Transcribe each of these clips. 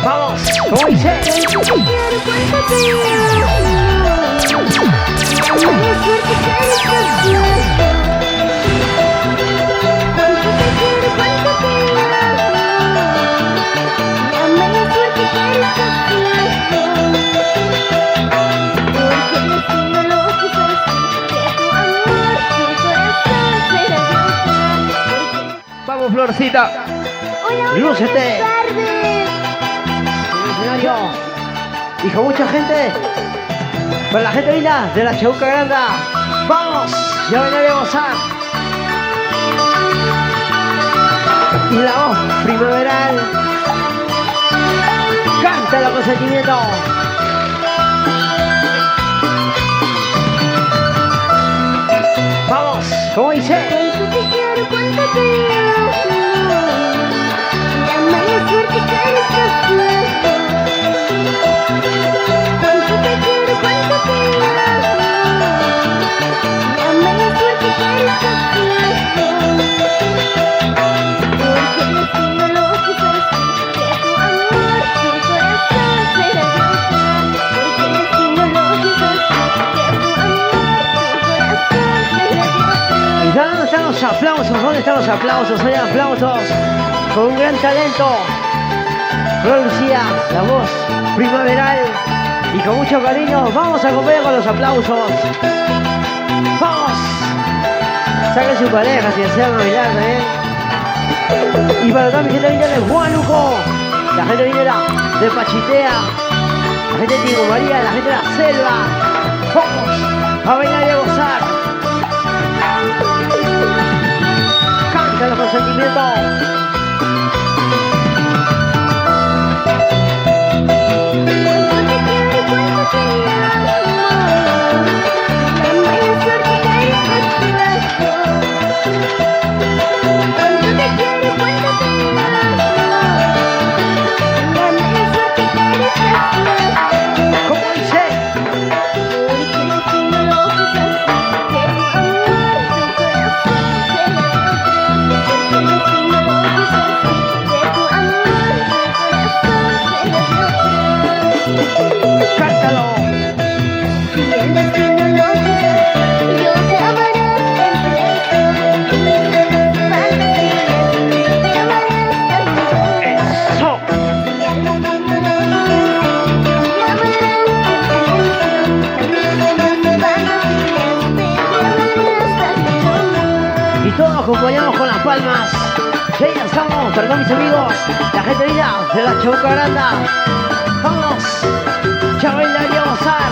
Vamos, como dice. Vamos, Florcita. Lúcete. Escenario. Y con mucha gente. Para la gente linda de la Chauca Granda. Vamos. Ya venía a gozar. Y la voz primaveral. Cántala con sentimiento. Vamos. ¿Cómo dice? ¿Dónde están los aplausos? ¿Dónde están los aplausos? Hay aplausos con un gran talento. Lucía, la voz primaveral y con mucho cariño. Vamos a acompañar con los aplausos. ¡Vamos! Saquen su pareja si desean bailar también. Y para toda mi gente linda de Huánuco, la gente linda de Pachitea, la gente de Diego María, la gente de la selva. ¡Vamos! A bailar y a gozar. Cántalo con sentimiento. Acompañamos con las palmas. Ya estamos, perdón mis amigos, la gente linda de la Chauca Granda. Vamos, ya bailaría a gozar.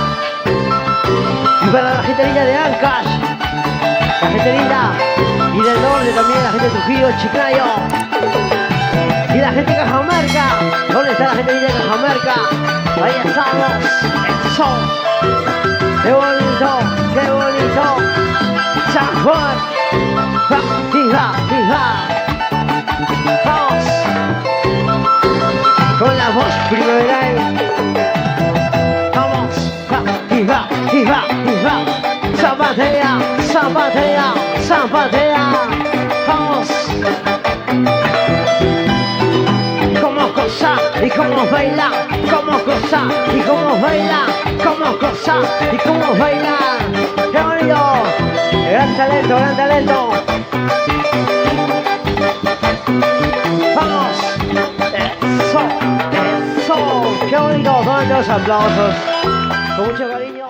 Y para la gente linda de Ancash, la gente linda y del norte también, la gente de Trujillo, Chiclayo. Y la gente de Cajamarca. ¿Dónde está la gente linda de Cajamarca? Ahí estamos. Eso. Qué bonito, qué bonito. San Juan. Hija, hija. Vamos con la voz primaveral. Vamos, hija, hija, hija. Zapatea, zapatea, zapatea. Vamos. Como cosa y como baila, como cosa y como baila, como cosa y como baila. ¡Qué bonito! Gran talento, gran talento. Vamos. Eso, eso. Qué bonito. ¿Dónde están los aplausos? Con mucho cariño.